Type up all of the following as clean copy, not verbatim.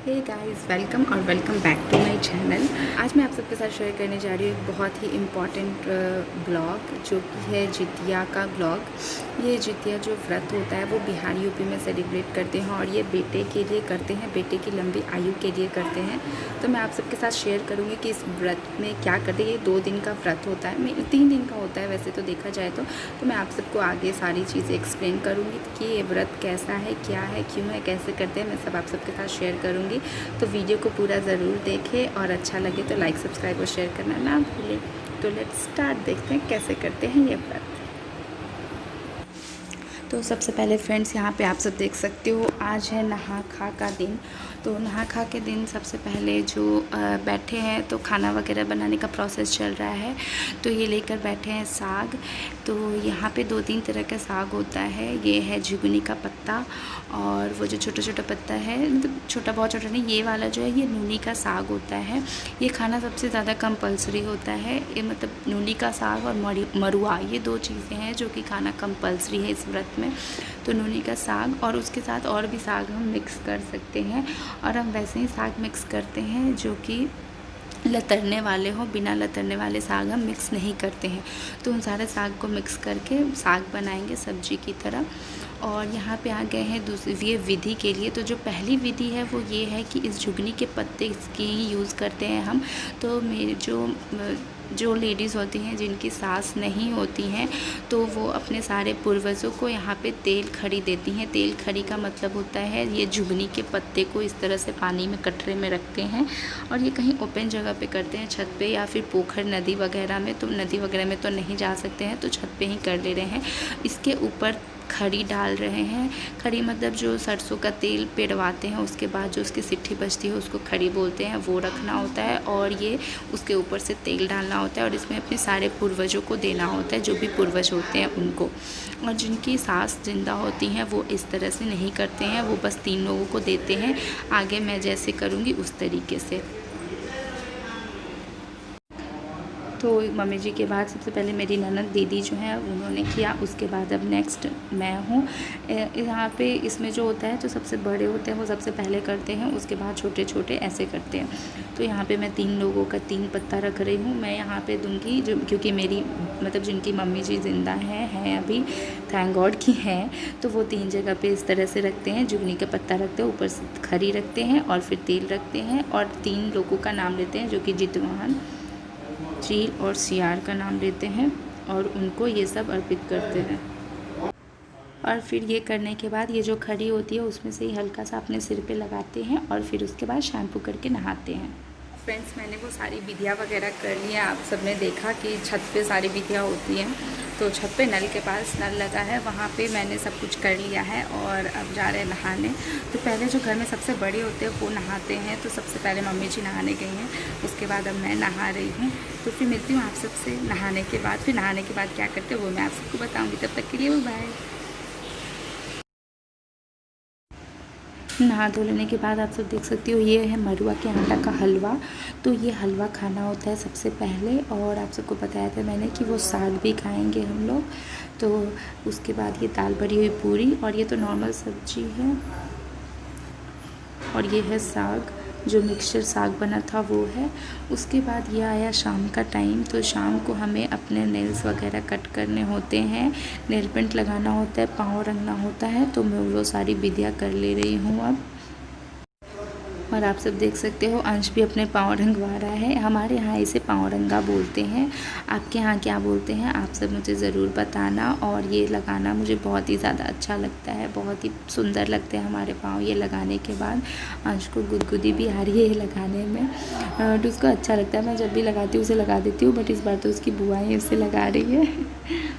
हे guys, welcome और welcome back to my channel. आज मैं आप सबके साथ शेयर करने जा रही हूँ एक बहुत ही इम्पॉर्टेंट ब्लॉग जो कि है जितिया का ब्लॉग। ये जितिया जो व्रत होता है वो बिहार यूपी में सेलिब्रेट करते हैं और ये बेटे के लिए करते हैं, बेटे की लंबी आयु के लिए करते हैं। तो मैं आप सबके साथ शेयर करूँगी कि इस व्रत में क्या करते हैं। ये 2 दिन का व्रत होता है, 3 दिन का होता है वैसे तो देखा जाए तो मैं आप सबको आगे सारी चीज़ें एक्सप्लेन करूँगी कि ये व्रत कैसा है, क्या है, क्यों है, कैसे करते हैं, मैं सब आप सबके साथ शेयर करूँगी। तो वीडियो को पूरा ज़रूर देखें और अच्छा लगे तो लाइक, सब्सक्राइब और शेयर करना ना भूलें। तो लेट्स स्टार्ट, देखते हैं कैसे करते हैं ये व्रत। तो सबसे पहले फ्रेंड्स यहाँ पे आप सब देख सकते हो, आज है नहा खा का दिन। तो नहा खा के दिन सबसे पहले जो बैठे हैं तो खाना वगैरह बनाने का प्रोसेस चल रहा है। तो ये लेकर बैठे हैं साग। तो यहाँ पे 2-3 तरह का साग होता है। ये है झुगनी का पत्ता और वो जो छोटा छोटा पत्ता है, मतलब छोटा बहुत छोटा नहीं, ये वाला जो है ये नूनी का साग होता है। ये खाना सबसे ज़्यादा कंपल्सरी होता है। ये मतलब नूनी का साग और मरुआ, ये 2 चीज़ें हैं जो कि खाना कंपल्सरी है इस व्रत में। तो नूनी का साग और उसके साथ और भी साग हम मिक्स कर सकते हैं और हम वैसे ही साग मिक्स करते हैं जो कि लतरने वाले हों। बिना लतरने वाले साग हम मिक्स नहीं करते हैं। तो उन सारे साग को मिक्स करके साग बनाएंगे सब्जी की तरह। और यहाँ पे आ गए हैं दूसरी ये विधि के लिए। तो जो पहली विधि है वो ये है कि इस झुगनी के पत्ते की ही यूज़ करते हैं हम। तो मेरे जो लेडीज़ होती हैं जिनकी सास नहीं होती हैं तो वो अपने सारे पूर्वजों को यहाँ पे तेल खड़ी देती हैं। तेल खड़ी का मतलब होता है ये झुगनी के पत्ते को इस तरह से पानी में कटरे में रखते हैं और ये कहीं ओपन जगह पे करते हैं, छत पे या फिर पोखर नदी वगैरह में। तो नदी वगैरह में तो नहीं जा सकते हैं तो छत पे ही कर ले रहे हैं। इसके ऊपर खड़ी डाल रहे हैं। खड़ी मतलब जो सरसों का तेल पेड़वाते हैं उसके बाद जो उसकी सिट्ठी बचती है उसको खड़ी बोलते हैं, वो रखना होता है और ये उसके ऊपर से तेल डालना होता है और इसमें अपने सारे पूर्वजों को देना होता है, जो भी पूर्वज होते हैं उनको। और जिनकी सास जिंदा होती हैं वो इस तरह से नहीं करते हैं, वो बस 3 लोगों को देते हैं। आगे मैं जैसे करूँगी उस तरीके से। तो मम्मी जी के बाद सबसे पहले मेरी ननद दीदी जो है उन्होंने किया, उसके बाद अब नेक्स्ट मैं हूँ। यहाँ पे इसमें जो होता है जो सबसे बड़े होते हैं वो सबसे पहले करते हैं, उसके बाद छोटे छोटे ऐसे करते हैं। तो यहाँ पे मैं 3 लोगों का 3 पत्ता रख रही हूँ। मैं यहाँ पे दूँगी जो, क्योंकि मेरी मतलब जिनकी मम्मी जी ज़िंदा हैं अभी, थैंक गॉड की हैं, तो वो 3 जगह पे इस तरह से रखते हैं। जुगनी का पत्ता रखते हैं, ऊपर से खरी रखते हैं और फिर तेल रखते हैं और 3 लोगों का नाम लेते हैं जो कि जितवाहन, चील और सियार का नाम लेते हैं और उनको ये सब अर्पित करते हैं। और फिर ये करने के बाद ये जो खड़ी होती है उसमें से ही हल्का सा अपने सिर पे लगाते हैं और फिर उसके बाद शैम्पू करके नहाते हैं। फ्रेंड्स, मैंने वो सारी विधियाँ वगैरह कर ली हैं। आप सब ने देखा कि छत पे सारी विधियाँ होती हैं। तो छत पे नल के पास नल लगा है, वहाँ पे मैंने सब कुछ कर लिया है और अब जा रहे हैं नहाने। तो पहले जो घर में सबसे बड़े होते हैं वो नहाते हैं। तो सबसे पहले मम्मी जी नहाने गई हैं, उसके बाद अब मैं नहा रही हूँ। तो फिर मिलती हूँ आप सबसे नहाने के बाद। फिर नहाने के बाद क्या करते हैं वो मैं आप सबको बताऊँगी। तब तक के लिए बाय। नहा धो लेने के बाद आप सब देख सकते हो ये है मरुआ के आटा का हलवा। तो ये हलवा खाना होता है सबसे पहले और आप सबको बताया था मैंने कि वो साग भी खाएंगे हम लोग। तो उसके बाद ये दाल भरी हुई पूरी और ये तो नॉर्मल सब्जी है और ये है साग, जो मिक्सचर साग बना था वो है। उसके बाद ये आया शाम का टाइम। तो शाम को हमें अपने नेल्स वगैरह कट करने होते हैं, नेल पेंट लगाना होता है, पाँव रंगना होता है। तो मैं वो सारी विधियाँ कर ले रही हूँ अब। और आप सब देख सकते हो अंश भी अपने पाँव रंगवा रहा है। हमारे यहाँ इसे पाँव रंगा बोलते हैं, आपके यहाँ क्या बोलते हैं आप सब मुझे ज़रूर बताना। और ये लगाना मुझे बहुत ही ज़्यादा अच्छा लगता है, बहुत ही सुंदर लगते हैं हमारे पाँव ये लगाने के बाद। अंश को गुदगुदी भी आ रही है ये लगाने में तो उसको अच्छा लगता है। मैं जब भी लगाती हूँ उसे लगा देती हूँ, बट इस बार तो उसकी बुआ ही उसे लगा रही है।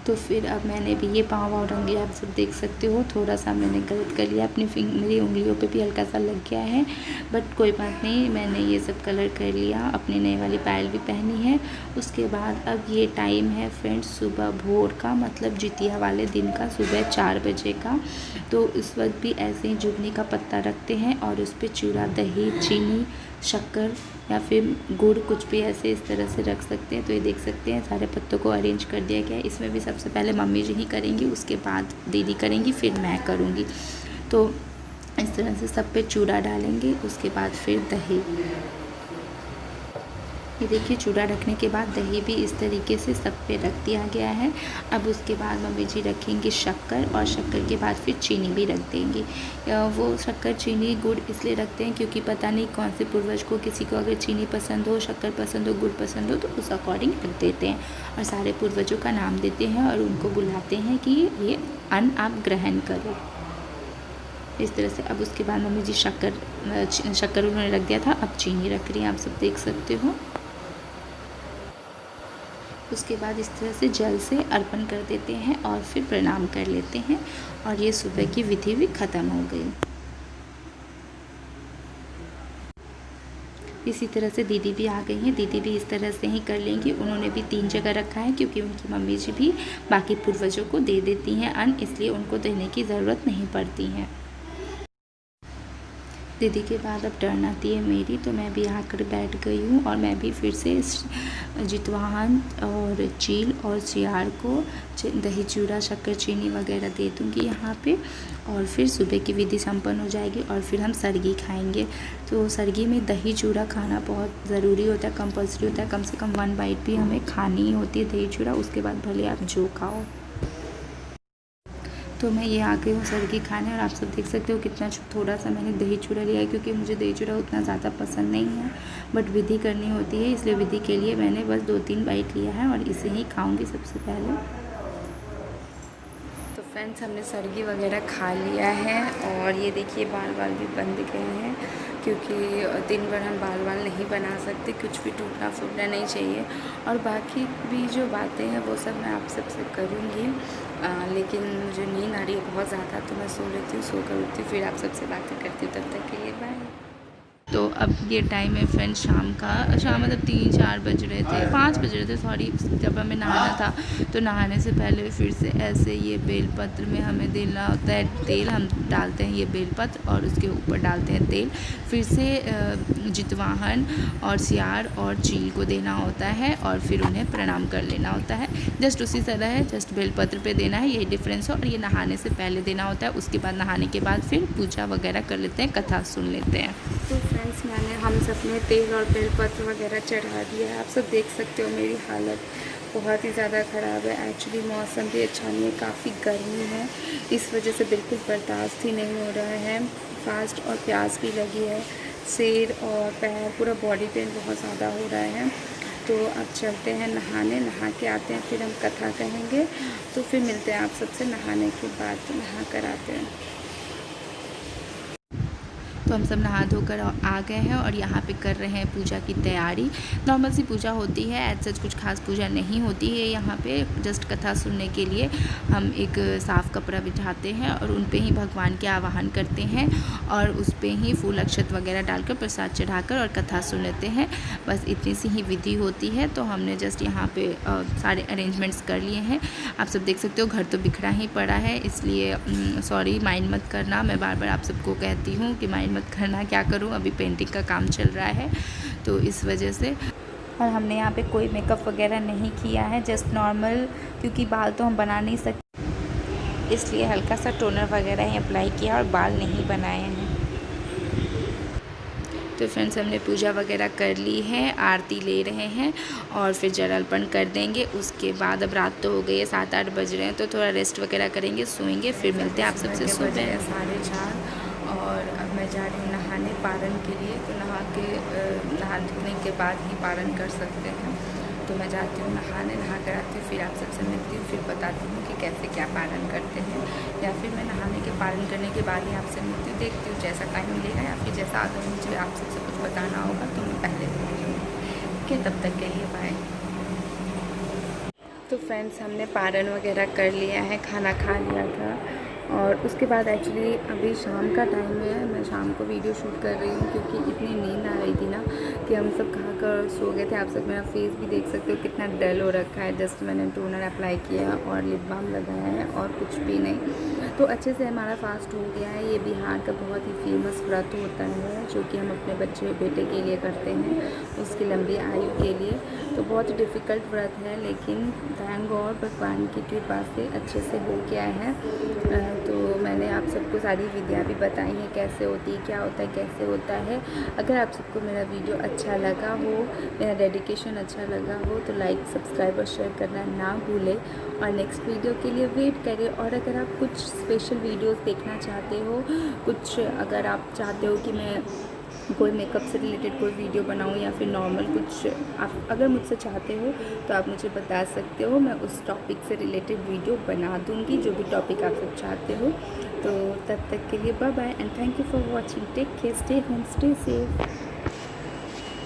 तो फिर अब मैंने भी ये पाँव वाँव रंग लिया, आप सब देख सकते हो। थोड़ा सा मैंने गलत कर लिया, अपनी मेरी उंगलियों पे भी हल्का सा लग गया है, बट कोई बात नहीं, मैंने ये सब कलर कर लिया। अपनी नई वाली पायल भी पहनी है। उसके बाद अब ये टाइम है फ्रेंड्स सुबह भोर का, मतलब जितिया वाले दिन का सुबह 4 बजे का। तो इस वक्त भी ऐसे ही जुगनी का पत्ता रखते हैं और उस पर चूड़ा, दही, चीनी, शक्कर या फिर गुड़ कुछ भी ऐसे इस तरह से रख सकते हैं। तो ये देख सकते हैं सारे पत्तों को अरेंज कर दिया गया है। इसमें भी सबसे पहले मम्मी जी ही करेंगी, उसके बाद दीदी करेंगी, फिर मैं करूँगी। तो इस तरह से सब पे चूड़ा डालेंगे। उसके बाद फिर दही, ये देखिए चूड़ा रखने के बाद दही भी इस तरीके से सब पे रख दिया गया है। अब उसके बाद मम्मी जी रखेंगे शक्कर, और शक्कर के बाद फिर चीनी भी रख देंगी। वो शक्कर चीनी गुड़ इसलिए रखते हैं क्योंकि पता नहीं कौन से पूर्वज को, किसी को अगर चीनी पसंद हो, शक्कर पसंद हो, गुड़ पसंद हो, तो उस अकॉर्डिंग रख देते हैं। और सारे पूर्वजों का नाम देते हैं और उनको बुलाते हैं कि ये अन्न आप ग्रहण करो, इस तरह से। अब उसके बाद मम्मी जी शक्कर उन्होंने रख दिया था, अब चीनी रख रही हैं, आप सब देख सकते हो। उसके बाद इस तरह से जल से अर्पण कर देते हैं और फिर प्रणाम कर लेते हैं, और ये सुबह की विधि भी ख़त्म हो गई। इसी तरह से दीदी भी आ गई हैं, दीदी भी इस तरह से ही कर लेंगी। उन्होंने भी 3 जगह रखा है क्योंकि उनकी मम्मी जी भी बाकी पूर्वजों को दे देती हैं अन्न, इसलिए उनको देने की ज़रूरत नहीं पड़ती है। दीदी के बाद अब टर्न आती है मेरी, तो मैं भी आकर बैठ गई हूँ, और मैं भी फिर से जितवाहन और चील और सियार को दही चूड़ा शक्कर चीनी वगैरह दे दूँगी यहाँ पे, और फिर सुबह की विधि संपन्न हो जाएगी और फिर हम सरगी खाएंगे। तो सरगी में दही चूड़ा खाना बहुत ज़रूरी होता है, कंपल्सरी होता है, कम से कम 1 बाइट भी हमें खानी ही होती है दही चूड़ा, उसके बाद भले आप जो खाओ। तो मैं ये आ गई हूँ सरगी खाने, और आप सब देख सकते हो कितना थोड़ा सा मैंने दही चूड़ा लिया है, क्योंकि मुझे दही चूड़ा उतना ज़्यादा पसंद नहीं है, बट विधि करनी होती है, इसलिए विधि के लिए मैंने बस 2-3 बाइट लिया है, और इसे ही खाऊंगी सबसे पहले। तो फ्रेंड्स, हमने सरगी वगैरह खा लिया है, और ये देखिए बाल भी बंध गए हैं, क्योंकि दिन भर हम बाल नहीं बना सकते, कुछ भी टूटना फूटना नहीं चाहिए। और बाकी भी जो बातें हैं वो सब मैं आप सबसे करूँगी, लेकिन मुझे नींद आ रही है बहुत ज़्यादा, तो मैं सो लेती हूँ, सोकर उठती हूँ, फिर आप सबसे बातें करती हूँ। तब तक के लिए बाय। तो अब ये टाइम है फ्रेंड्स शाम मतलब 3-4 बज रहे थे, 5 बज रहे थे सॉरी, जब हमें नहाना था। तो नहाने से पहले फिर से ऐसे ये बेलपत्र में हमें देना होता है तेल, हम डालते हैं ये बेलपत्र और उसके ऊपर डालते हैं तेल, फिर से जितवाहन और सियार और चील को देना होता है, और फिर उन्हें प्रणाम कर लेना होता है। जस्ट उसी तरह है, जस्ट बेलपत्र पे देना है, यही डिफरेंस है। और ये नहाने से पहले देना होता है, उसके बाद नहाने के बाद फिर पूजा वगैरह कर लेते हैं, कथा सुन लेते हैं। तो फ्रेंड्स, हम सब ने तेल और बेलपत्र वगैरह चढ़ा दिया है। आप सब देख सकते हो मेरी हालत बहुत ही ज़्यादा ख़राब है। एक्चुअली मौसम भी अच्छा नहीं है, काफ़ी गर्मी है, इस वजह से बिल्कुल बर्दाश्त ही नहीं हो रहा है। फास्ट और प्यास भी लगी है, सिर और पैर पूरा बॉडी पेन बहुत ज़्यादा हो रहा है। तो अब चलते हैं नहाने, नहा के आते हैं, फिर हम कथा कहेंगे। तो फिर मिलते हैं आप सबसे नहाने के बाद, तो नहा कर आते हैं। तो हम सब नहा धोकर आ गए हैं, और यहाँ पे कर रहे हैं पूजा की तैयारी। नॉर्मल सी पूजा होती है, एज सच कुछ खास पूजा नहीं होती है यहाँ पे। जस्ट कथा सुनने के लिए हम एक साफ़ कपड़ा बिछाते हैं और उन पे ही भगवान के आवाहन करते हैं, और उस पे ही फूल अक्षत वगैरह डालकर प्रसाद चढ़ाकर और कथा सुन लेते हैं। बस इतनी सी ही विधि होती है। तो हमने जस्ट यहाँ पे सारे अरेंजमेंट्स कर लिए हैं। आप सब देख सकते हो घर तो बिखरा ही पड़ा है, इसलिए सॉरी, माइंड मत करना। मैं बार बार आप सबको कहती हूँ कि माइंड मत करना, क्या करूँ, अभी पेंटिंग का काम चल रहा है, तो इस वजह से। और हमने यहाँ पे कोई मेकअप वगैरह नहीं किया है, जस्ट नॉर्मल, क्योंकि बाल तो हम बना नहीं सकते, इसलिए हल्का सा टोनर वगैरह ही अप्लाई किया और बाल नहीं बनाए हैं। तो फ्रेंड्स, हमने पूजा वगैरह कर ली है, आरती ले रहे हैं और फिर जल अर्पण कर देंगे। उसके बाद अब रात तो हो गई है, 7-8 बज रहे हैं, तो थोड़ा रेस्ट वगैरह करेंगे, सोएंगे, फिर मिलते हैं आप सबसे सुबह 4:30। और अब मैं जा रही हूँ नहाने पारण के लिए। तो नहाने के बाद ही पारण कर सकते हैं। तो मैं जाती हूँ नहाने, नहा कर आती हूँ, फिर आप सबसे मिलती हूँ, फिर बताती हूँ कि कैसे क्या पारण करते हैं, या फिर मैं नहाने के पारण करने के बाद ही आपसे मिलती हूँ। देखती हूँ जैसा टाइम मिलेगा, या फिर जैसा अगर मुझे आप सबसे कुछ बताना होगा तो मैं पहले मिलती हूँ। ओके, तब तक के लिए बाय। तो फ्रेंड्स, हमने पारण वगैरह कर लिया है, खाना खा लिया था, और उसके बाद एक्चुअली अभी शाम का टाइम है, मैं शाम को वीडियो शूट कर रही हूँ, क्योंकि इतनी नींद आ रही थी ना कि हम सब खा कर सो गए थे। आप सब मेरा फेस भी देख सकते हो कितना डल हो रखा है। जस्ट मैंने टोनर अप्लाई किया और लिप बाम लगाया है, और कुछ भी नहीं। तो अच्छे से हमारा फास्ट हो गया है। ये बिहार का बहुत ही फेमस व्रत होता है जो कि हम अपने बच्चे बेटे के लिए करते हैं, उसकी लंबी आयु के लिए। तो बहुत डिफ़िकल्ट व्रत है, लेकिन थैंक गॉड भगवान की कृपा से अच्छे से हो गया है। तो मैंने आप सबको सारी विधियाँ भी बताई हैं, कैसे होती है, क्या होता है, कैसे होता है। अगर आप सबको मेरा वीडियो अच्छा लगा हो, मेरा डेडिकेशन अच्छा लगा हो, तो लाइक, सब्सक्राइब और शेयर करना ना भूलें और नेक्स्ट वीडियो के लिए वेट करें। और अगर आप कुछ स्पेशल वीडियोस देखना चाहते हो, कुछ अगर आप चाहते हो कि मैं कोई मेकअप से रिलेटेड कोई वीडियो बनाऊं या फिर नॉर्मल कुछ, आप अगर मुझसे चाहते हो तो आप मुझे बता सकते हो, मैं उस टॉपिक से रिलेटेड वीडियो बना दूंगी, जो भी टॉपिक आप सब चाहते हो। तो तब तक के लिए bye bye and thank you for watching. Take care, stay home, stay safe.